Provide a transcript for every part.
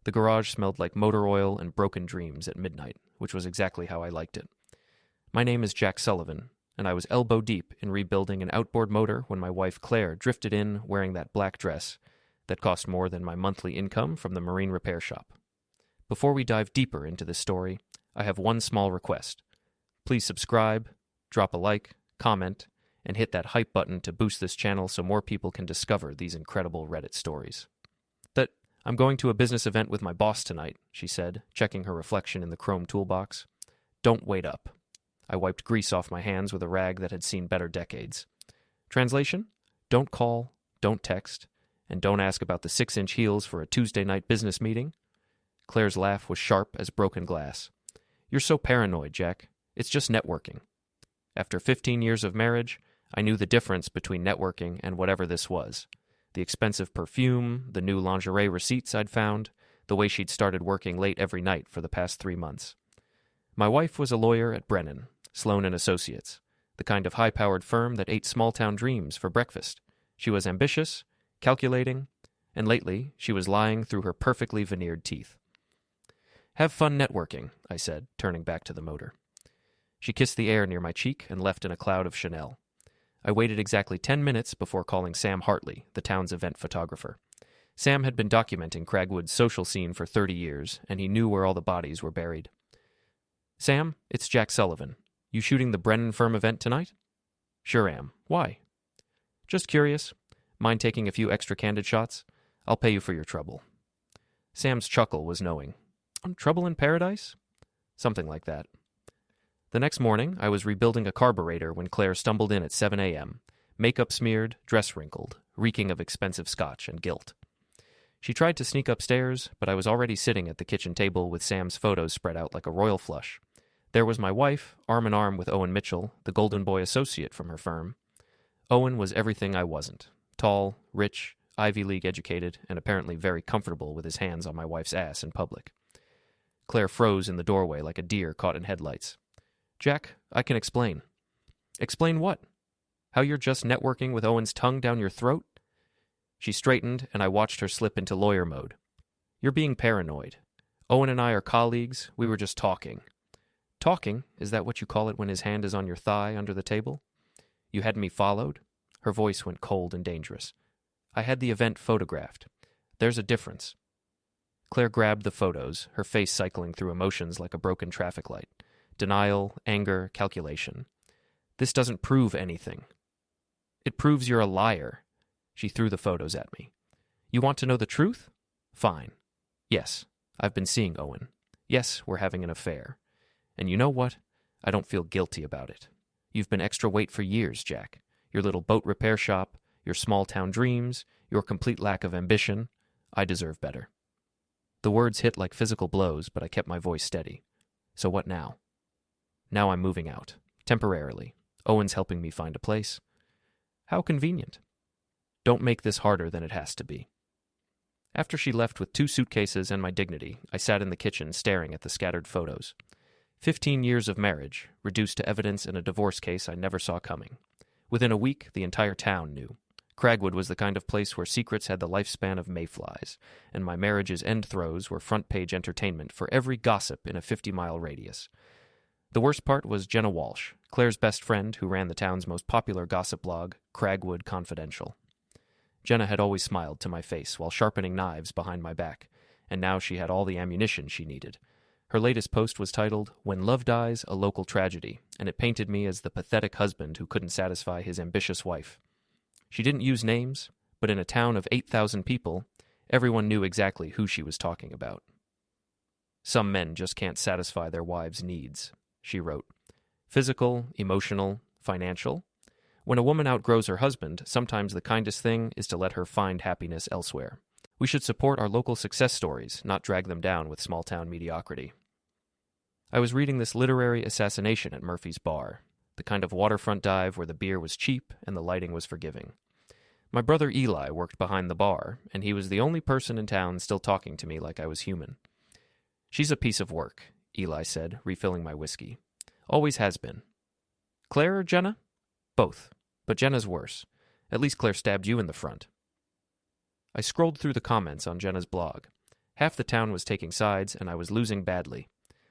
The garage smelled like motor oil and broken dreams at midnight, which was exactly how I liked it. My name is Jack Sullivan, and I was elbow deep in rebuilding an outboard motor when my wife Claire drifted in wearing that black dress that cost more than my monthly income from the marine repair shop. Before we dive deeper into this story, I have one small request. Please subscribe, drop a like, comment, and hit that hype button to boost this channel so more people can discover these incredible Reddit stories. I'm going to a business event with my boss tonight, she said, checking her reflection in the chrome toolbox. Don't wait up. I wiped grease off my hands with a rag that had seen better decades. Translation? Don't call, don't text, and don't ask about the 6-inch heels for a Tuesday night business meeting. Claire's laugh was sharp as broken glass. You're so paranoid, Jack. It's just networking. After 15 years of marriage, I knew the difference between networking and whatever this was. The expensive perfume, the new lingerie receipts I'd found, the way she'd started working late every night for the past 3 months. My wife was a lawyer at Brennan, Sloan & Associates, the kind of high-powered firm that ate small-town dreams for breakfast. She was ambitious, calculating, and lately she was lying through her perfectly veneered teeth. Have fun networking, I said, turning back to the motor. She kissed the air near my cheek and left in a cloud of Chanel. I waited exactly 10 minutes before calling Sam Hartley, the town's event photographer. Sam had been documenting Cragwood's social scene for 30 years, and he knew where all the bodies were buried. Sam, it's Jack Sullivan. You shooting the Brennan firm event tonight? Sure am. Why? Just curious. Mind taking a few extra candid shots? I'll pay you for your trouble. Sam's chuckle was knowing. Trouble in paradise? Something like that. The next morning, I was rebuilding a carburetor when Claire stumbled in at 7 a.m., makeup smeared, dress wrinkled, reeking of expensive scotch and guilt. She tried to sneak upstairs, but I was already sitting at the kitchen table with Sam's photos spread out like a royal flush. There was my wife, arm in arm with Owen Mitchell, the golden boy associate from her firm. Owen was everything I wasn't. Tall, rich, Ivy League educated, and apparently very comfortable with his hands on my wife's ass in public. Claire froze in the doorway like a deer caught in headlights. Jack, I can explain. Explain what? How you're just networking with Owen's tongue down your throat? She straightened, and I watched her slip into lawyer mode. You're being paranoid. Owen and I are colleagues. We were just talking. Talking? Is that what you call it when his hand is on your thigh under the table? You had me followed? Her voice went cold and dangerous. I had the event photographed. There's a difference. Claire grabbed the photos, her face cycling through emotions like a broken traffic light. Denial, anger, calculation. This doesn't prove anything. It proves you're a liar. She threw the photos at me. You want to know the truth? Fine. Yes, I've been seeing Owen. Yes, we're having an affair. And you know what? I don't feel guilty about it. You've been extra weight for years, Jack. Your little boat repair shop, your small-town dreams, your complete lack of ambition. I deserve better. The words hit like physical blows, but I kept my voice steady. So what now? Now I'm moving out. Temporarily. Owen's helping me find a place. How convenient. Don't make this harder than it has to be. After she left with 2 suitcases and my dignity, I sat in the kitchen staring at the scattered photos. 15 years of marriage, reduced to evidence in a divorce case I never saw coming. Within a week, the entire town knew. Cragwood was the kind of place where secrets had the lifespan of mayflies, and my marriage's end throes were front-page entertainment for every gossip in a 50-mile radius. The worst part was Jenna Walsh, Claire's best friend who ran the town's most popular gossip blog, Cragwood Confidential. Jenna had always smiled to my face while sharpening knives behind my back, and now she had all the ammunition she needed. Her latest post was titled, When Love Dies, a Local Tragedy, and it painted me as the pathetic husband who couldn't satisfy his ambitious wife. She didn't use names, but in a town of 8,000 people, everyone knew exactly who she was talking about. Some men just can't satisfy their wives' needs, she wrote. Physical, emotional, financial. When a woman outgrows her husband, sometimes the kindest thing is to let her find happiness elsewhere. We should support our local success stories, not drag them down with small-town mediocrity. I was reading this literary assassination at Murphy's Bar, the kind of waterfront dive where the beer was cheap and the lighting was forgiving. My brother Eli worked behind the bar, and he was the only person in town still talking to me like I was human. She's a piece of work, Eli said, refilling my whiskey. Always has been. Claire or Jenna? Both, but Jenna's worse. At least Claire stabbed you in the front. I scrolled through the comments on Jenna's blog. Half the town was taking sides, and I was losing badly.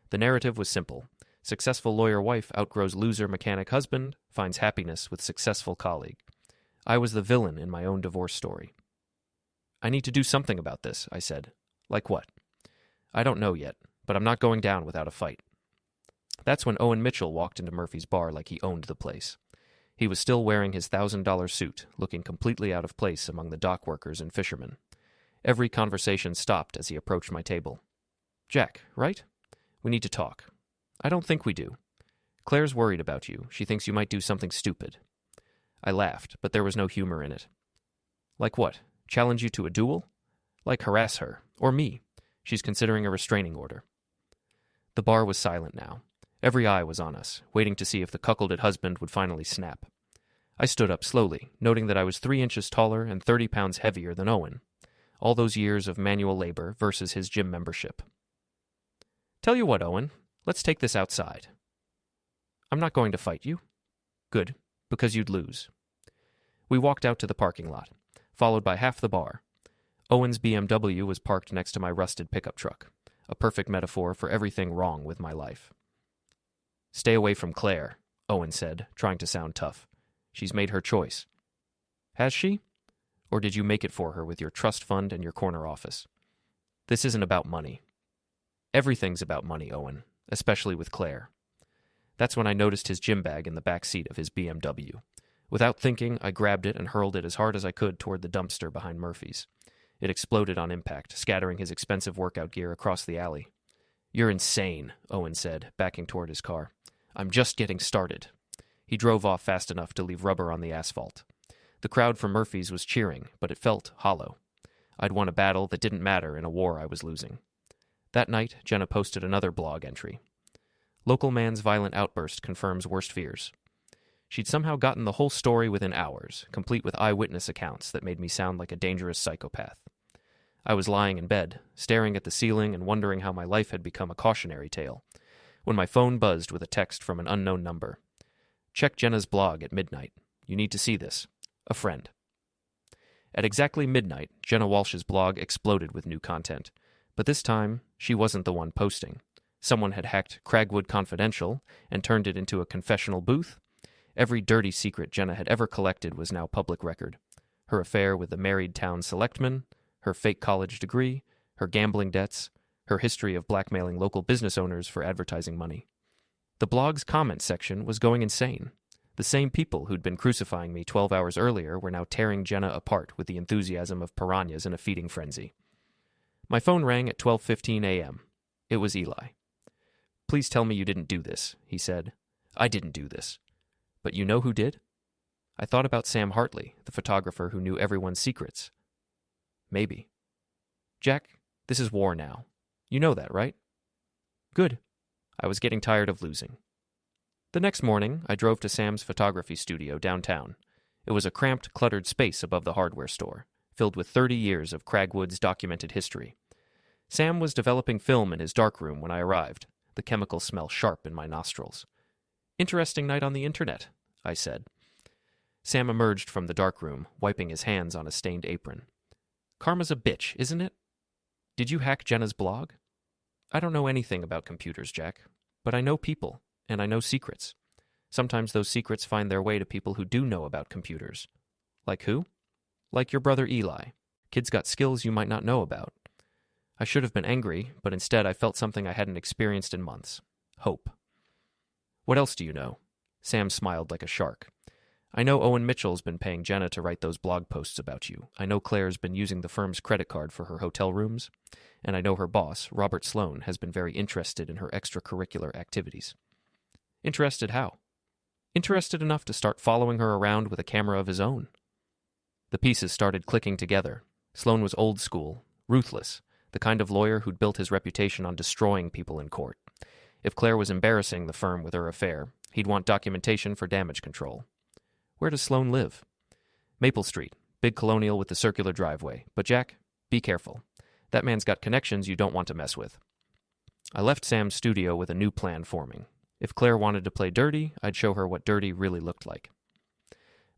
The narrative was simple. Successful lawyer wife outgrows loser mechanic husband, finds happiness with successful colleague. I was the villain in my own divorce story. I need to do something about this, I said. Like what? I don't know yet, but I'm not going down without a fight. That's when Owen Mitchell walked into Murphy's bar like he owned the place. He was still wearing his $1,000 suit, looking completely out of place among the dock workers and fishermen. Every conversation stopped as he approached my table. Jack, right? We need to talk. I don't think we do. Claire's worried about you. She thinks you might do something stupid. I laughed, but there was no humor in it. Like what? Challenge you to a duel? Like harass her. Or me. She's considering a restraining order. The bar was silent now. Every eye was on us, waiting to see if the cuckolded husband would finally snap. I stood up slowly, noting that I was 3 inches taller and 30 pounds heavier than Owen. All those years of manual labor versus his gym membership. Tell you what, Owen, let's take this outside. I'm not going to fight you. Good, because you'd lose. We walked out to the parking lot, followed by half the bar. Owen's BMW was parked next to my rusted pickup truck, a perfect metaphor for everything wrong with my life. Stay away from Claire, Owen said, trying to sound tough. She's made her choice. Has she? Or did you make it for her with your trust fund and your corner office? This isn't about money. Everything's about money, Owen, especially with Claire. That's when I noticed his gym bag in the back seat of his BMW. Without thinking, I grabbed it and hurled it as hard as I could toward the dumpster behind Murphy's. It exploded on impact, scattering his expensive workout gear across the alley. You're insane, Owen said, backing toward his car. I'm just getting started. He drove off fast enough to leave rubber on the asphalt. The crowd for Murphy's was cheering, but it felt hollow. I'd won a battle that didn't matter in a war I was losing. That night, Jenna posted another blog entry. Local man's violent outburst confirms worst fears. She'd somehow gotten the whole story within hours, complete with eyewitness accounts that made me sound like a dangerous psychopath. I was lying in bed, staring at the ceiling and wondering how my life had become a cautionary tale, when my phone buzzed with a text from an unknown number. Check Jenna's blog at midnight. You need to see this. A friend. At exactly midnight, Jenna Walsh's blog exploded with new content. But this time, she wasn't the one posting. Someone had hacked Cragwood Confidential and turned it into a confessional booth. Every dirty secret Jenna had ever collected was now public record. Her affair with the married town selectman, her fake college degree, her gambling debts, her history of blackmailing local business owners for advertising money. The blog's comment section was going insane. The same people who'd been crucifying me 12 hours earlier were now tearing Jenna apart with the enthusiasm of piranhas in a feeding frenzy. My phone rang at 12:15 a.m. It was Eli. Please tell me you didn't do this, he said. I didn't do this. But you know who did? I thought about Sam Hartley, the photographer who knew everyone's secrets. Maybe. Jack, this is war now. You know that, right? Good. I was getting tired of losing. The next morning, I drove to Sam's photography studio downtown. It was a cramped, cluttered space above the hardware store, filled with 30 years of Cragwood's documented history. Sam was developing film in his darkroom when I arrived, the chemical smell sharp in my nostrils. Interesting night on the internet, I said. Sam emerged from the darkroom, wiping his hands on a stained apron. Karma's a bitch, isn't it? Did you hack Jenna's blog? I don't know anything about computers, Jack, but I know people, and I know secrets. Sometimes those secrets find their way to people who do know about computers. Like who? Like your brother Eli. Kid's got skills you might not know about. I should have been angry, but instead I felt something I hadn't experienced in months. Hope. What else do you know? Sam smiled like a shark. I know Owen Mitchell's been paying Jenna to write those blog posts about you. I know Claire's been using the firm's credit card for her hotel rooms. And I know her boss, Robert Sloan, has been very interested in her extracurricular activities. Interested how? Interested enough to start following her around with a camera of his own. The pieces started clicking together. Sloan was old school, ruthless, the kind of lawyer who'd built his reputation on destroying people in court. If Claire was embarrassing the firm with her affair, he'd want documentation for damage control. Where does Sloan live? Maple Street, big colonial with the circular driveway. But Jack, be careful. That man's got connections you don't want to mess with. I left Sam's studio with a new plan forming. If Claire wanted to play dirty, I'd show her what dirty really looked like.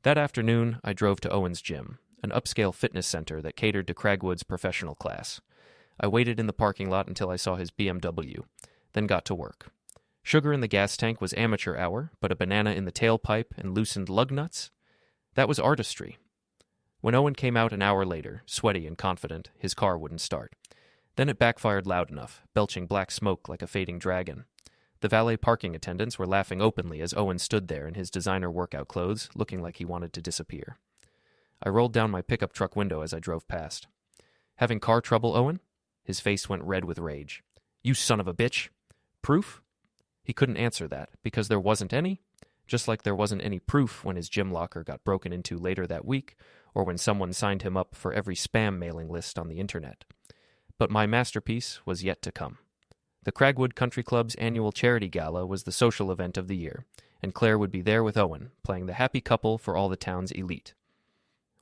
That afternoon, I drove to Owen's gym, an upscale fitness center that catered to Cragwood's professional class. I waited in the parking lot until I saw his BMW, then got to work. Sugar in the gas tank was amateur hour, but a banana in the tailpipe and loosened lug nuts? That was artistry. When Owen came out an hour later, sweaty and confident, his car wouldn't start. Then it backfired loud enough, belching black smoke like a fading dragon. The valet parking attendants were laughing openly as Owen stood there in his designer workout clothes, looking like he wanted to disappear. I rolled down my pickup truck window as I drove past. "Having car trouble, Owen?" His face went red with rage. "You son of a bitch! Proof?" He couldn't answer that, because there wasn't any, just like there wasn't any proof when his gym locker got broken into later that week, or when someone signed him up for every spam mailing list on the internet. But my masterpiece was yet to come. The Cragwood Country Club's annual charity gala was the social event of the year, and Claire would be there with Owen, playing the happy couple for all the town's elite.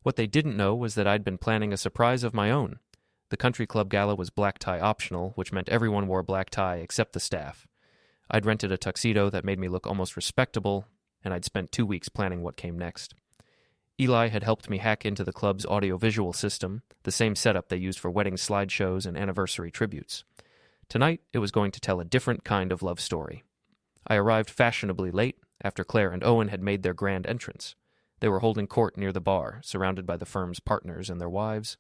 What they didn't know was that I'd been planning a surprise of my own. The country club gala was black tie optional, which meant everyone wore black tie except the staff. I'd rented a tuxedo that made me look almost respectable, and I'd spent 2 weeks planning what came next. Eli had helped me hack into the club's audiovisual system, the same setup they used for wedding slideshows and anniversary tributes. Tonight, it was going to tell a different kind of love story. I arrived fashionably late, after Claire and Owen had made their grand entrance. They were holding court near the bar, surrounded by the firm's partners and their wives.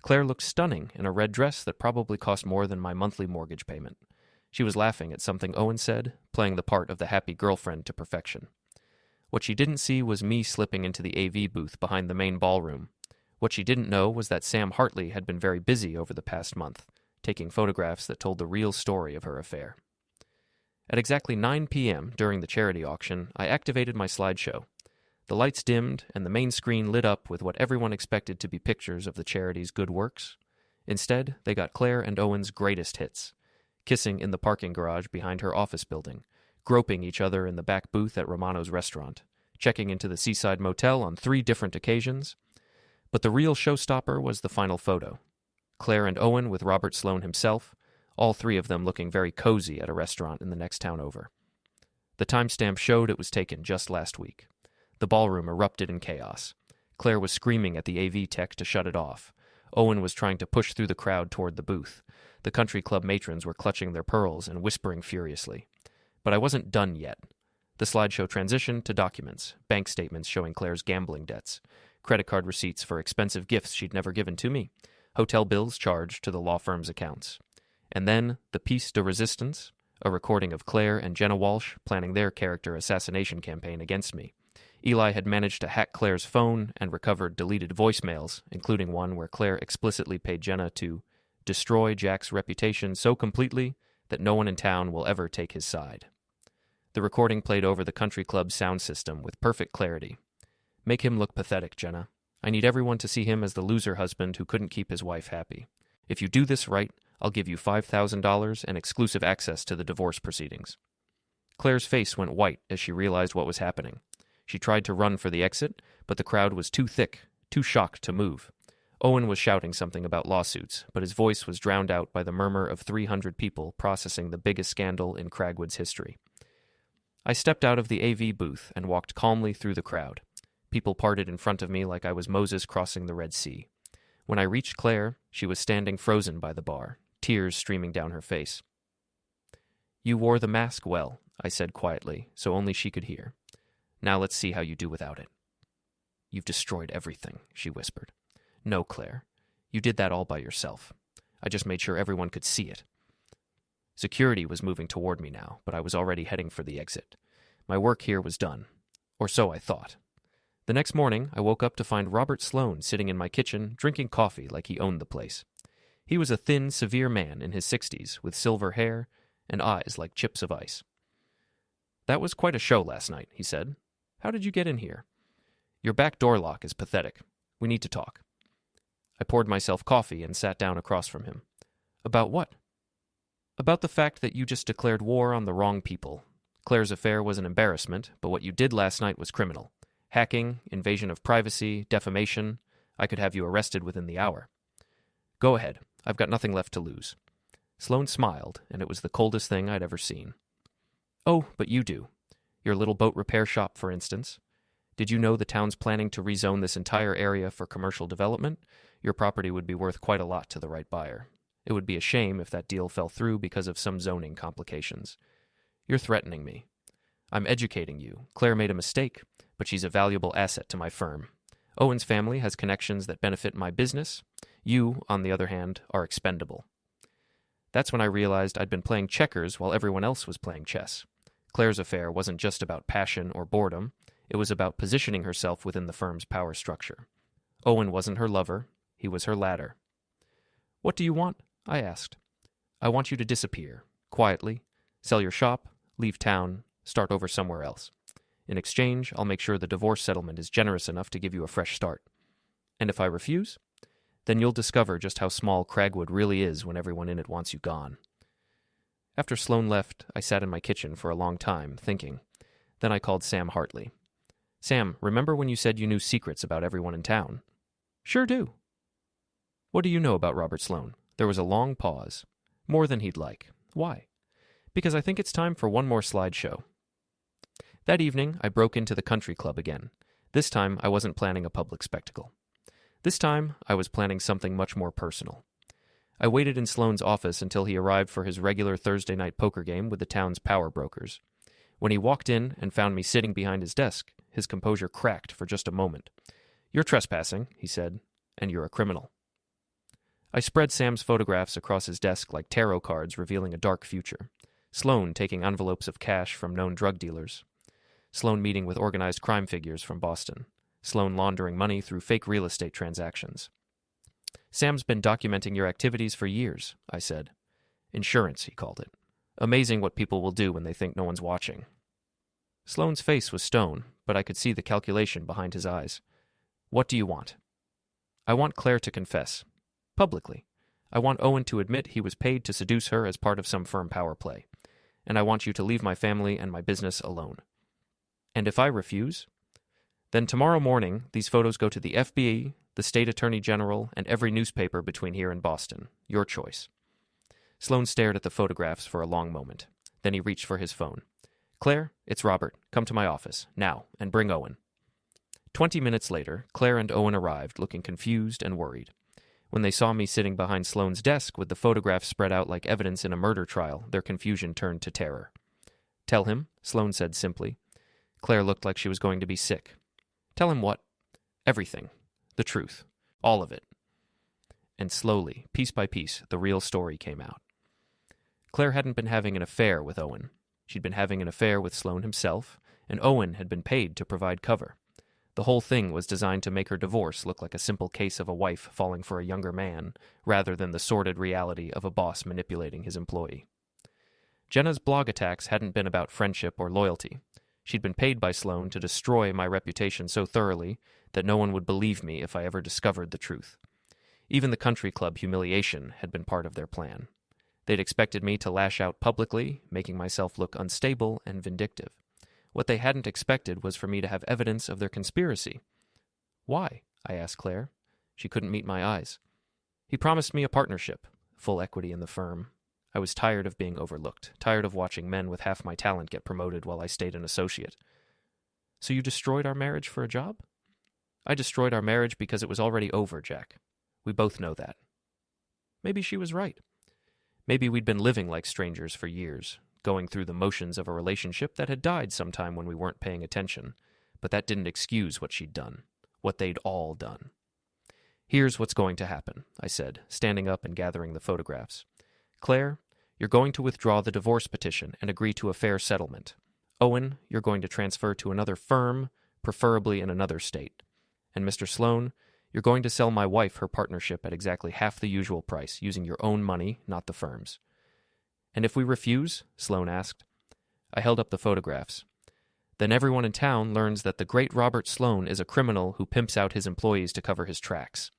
Claire looked stunning in a red dress that probably cost more than my monthly mortgage payment. She was laughing at something Owen said, playing the part of the happy girlfriend to perfection. What she didn't see was me slipping into the AV booth behind the main ballroom. What she didn't know was that Sam Hartley had been very busy over the past month, taking photographs that told the real story of her affair. At exactly 9 p.m. during the charity auction, I activated my slideshow. The lights dimmed, and the main screen lit up with what everyone expected to be pictures of the charity's good works. Instead, they got Claire and Owen's greatest hits: kissing in the parking garage behind her office building, groping each other in the back booth at Romano's restaurant, checking into the Seaside Motel on 3 different occasions. But the real showstopper was the final photo. Claire and Owen with Robert Sloan himself, all 3 of them looking very cozy at a restaurant in the next town over. The timestamp showed it was taken just last week. The ballroom erupted in chaos. Claire was screaming at the AV tech to shut it off. Owen was trying to push through the crowd toward the booth. The country club matrons were clutching their pearls and whispering furiously. But I wasn't done yet. The slideshow transitioned to documents, bank statements showing Claire's gambling debts, credit card receipts for expensive gifts she'd never given to me, hotel bills charged to the law firm's accounts. And then the piece de resistance, a recording of Claire and Jenna Walsh planning their character assassination campaign against me. Eli had managed to hack Claire's phone and recovered deleted voicemails, including one where Claire explicitly paid Jenna to destroy Jack's reputation so completely that no one in town will ever take his side. The recording played over the country club's sound system with perfect clarity. "Make him look pathetic, Jenna. I need everyone to see him as the loser husband who couldn't keep his wife happy. If you do this right, I'll give you $5,000 and exclusive access to the divorce proceedings." Claire's face went white as she realized what was happening. She tried to run for the exit, but the crowd was too thick, too shocked to move. Owen was shouting something about lawsuits, but his voice was drowned out by the murmur of 300 people processing the biggest scandal in Cragwood's history. I stepped out of the AV booth and walked calmly through the crowd. People parted in front of me like I was Moses crossing the Red Sea. When I reached Claire, she was standing frozen by the bar, tears streaming down her face. "You wore the mask well," I said quietly, so only she could hear. "Now let's see how you do without it." "You've destroyed everything," she whispered. "No, Claire. You did that all by yourself. I just made sure everyone could see it." Security was moving toward me now, but I was already heading for the exit. My work here was done. Or so I thought. The next morning, I woke up to find Robert Sloan sitting in my kitchen, drinking coffee like he owned the place. He was a thin, severe man in his 60s, with silver hair and eyes like chips of ice. "That was quite a show last night," he said. "How did you get in here?" "Your back door lock is pathetic. We need to talk." I poured myself coffee and sat down across from him. "About what?" "About the fact that you just declared war on the wrong people. Claire's affair was an embarrassment, but what you did last night was criminal. Hacking, invasion of privacy, defamation. I could have you arrested within the hour." "Go ahead. I've got nothing left to lose." Sloan smiled, and it was the coldest thing I'd ever seen. "Oh, but you do. Your little boat repair shop, for instance. Did you know the town's planning to rezone this entire area for commercial development? Your property would be worth quite a lot to the right buyer. It would be a shame if that deal fell through because of some zoning complications. You're threatening me. I'm educating you. Claire made a mistake, but she's a valuable asset to my firm. Owen's family has connections that benefit my business. You, on the other hand, are expendable. That's when I realized I'd been playing checkers while everyone else was playing chess. Claire's affair wasn't just about passion or boredom. It was about positioning herself within the firm's power structure. Owen wasn't her lover. He was her ladder. "What do you want?" I asked. "I want you to disappear, quietly, sell your shop, leave town, start over somewhere else. In exchange, I'll make sure the divorce settlement is generous enough to give you a fresh start. And if I refuse, then you'll discover just how small Cragwood really is when everyone in it wants you gone." After Sloane left, I sat in my kitchen for a long time, thinking. Then I called Sam Hartley. "Sam, remember when you said you knew secrets about everyone in town?" "Sure do." "What do you know about Robert Sloane?" There was a long pause. More than he'd like. Why? "Because I think it's time for one more slideshow." That evening, I broke into the country club again. This time, I wasn't planning a public spectacle. This time, I was planning something much more personal. I waited in Sloane's office until he arrived for his regular Thursday night poker game with the town's power brokers. When he walked in and found me sitting behind his desk, his composure cracked for just a moment. "You're trespassing," he said, "and you're a criminal." I spread Sam's photographs across his desk like tarot cards revealing a dark future. Sloane taking envelopes of cash from known drug dealers. Sloane meeting with organized crime figures from Boston. Sloane laundering money through fake real estate transactions. "Sam's been documenting your activities for years," I said. "Insurance," he called it. "Amazing what people will do when they think no one's watching." Sloane's face was stone, but I could see the calculation behind his eyes. "What do you want?" "I want Claire to confess. Publicly. I want Owen to admit he was paid to seduce her as part of some firm power play. And I want you to leave my family and my business alone." "And if I refuse?" "Then tomorrow morning, these photos go to the FBI, the State Attorney General, and every newspaper between here and Boston. Your choice." Sloane stared at the photographs for a long moment. Then he reached for his phone. "Claire, it's Robert. Come to my office, now, and bring Owen." 20 minutes later, Claire and Owen arrived, looking confused and worried. When they saw me sitting behind Sloane's desk with the photographs spread out like evidence in a murder trial, their confusion turned to terror. "Tell him," Sloane said simply. Claire looked like she was going to be sick. "Tell him what?" "Everything. The truth. All of it." And slowly, piece by piece, the real story came out. Claire hadn't been having an affair with Owen. She'd been having an affair with Sloane himself, and Owen had been paid to provide cover. The whole thing was designed to make her divorce look like a simple case of a wife falling for a younger man, rather than the sordid reality of a boss manipulating his employee. Jenna's blog attacks hadn't been about friendship or loyalty. She'd been paid by Sloane to destroy my reputation so thoroughly that no one would believe me if I ever discovered the truth. Even the country club humiliation had been part of their plan. They'd expected me to lash out publicly, making myself look unstable and vindictive. What they hadn't expected was for me to have evidence of their conspiracy. "Why?" I asked Claire. She couldn't meet my eyes. "He promised me a partnership, full equity in the firm. I was tired of being overlooked, tired of watching men with half my talent get promoted while I stayed an associate." "So you destroyed our marriage for a job?" "I destroyed our marriage because it was already over, Jack. We both know that." Maybe she was right. Maybe we'd been living like strangers for years, going through the motions of a relationship that had died sometime when we weren't paying attention, but that didn't excuse what she'd done, what they'd all done. "Here's what's going to happen," I said, standing up and gathering the photographs. "Claire, you're going to withdraw the divorce petition and agree to a fair settlement. Owen, you're going to transfer to another firm, preferably in another state. And Mr. Sloane, you're going to sell my wife her partnership at exactly half the usual price, using your own money, not the firm's." "And if we refuse?" Sloane asked. I held up the photographs. "Then everyone in town learns that the great Robert Sloane is a criminal who pimps out his employees to cover his tracks."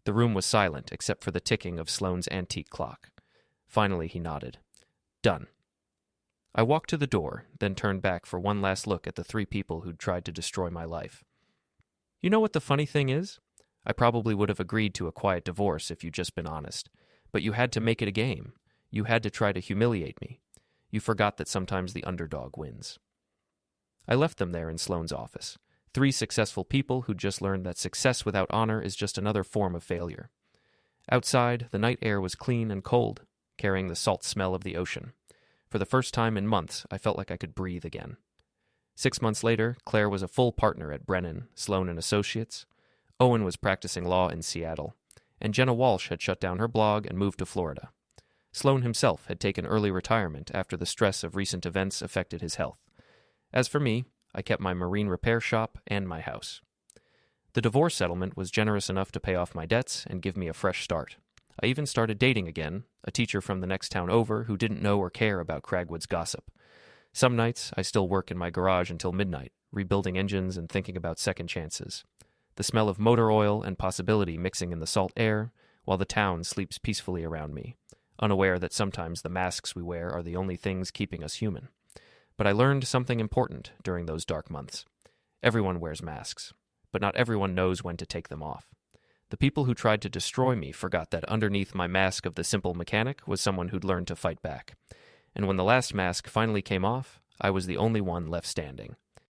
The room was silent, except for the ticking of Sloane's antique clock. Finally, he nodded. "Done." I walked to the door, then turned back for one last look at the three people who'd tried to destroy my life. "You know what the funny thing is? I probably would have agreed to a quiet divorce if you'd just been honest. But you had to make it a game. You had to try to humiliate me. You forgot that sometimes the underdog wins." I left them there in Sloane's office. Three successful people who'd just learned that success without honor is just another form of failure. Outside, the night air was clean and cold, carrying the salt smell of the ocean. For the first time in months, I felt like I could breathe again. 6 months later, Claire was a full partner at Brennan, Sloan & Associates. Owen was practicing law in Seattle, and Jenna Walsh had shut down her blog and moved to Florida. Sloan himself had taken early retirement after the stress of recent events affected his health. As for me, I kept my marine repair shop and my house. The divorce settlement was generous enough to pay off my debts and give me a fresh start. I even started dating again, a teacher from the next town over who didn't know or care about Cragwood's gossip. Some nights, I still work in my garage until midnight, rebuilding engines and thinking about second chances. The smell of motor oil and possibility mixing in the salt air, while the town sleeps peacefully around me, unaware that sometimes the masks we wear are the only things keeping us human. But I learned something important during those dark months. Everyone wears masks, but not everyone knows when to take them off. The people who tried to destroy me forgot that underneath my mask of the simple mechanic was someone who'd learned to fight back. And when the last mask finally came off, I was the only one left standing.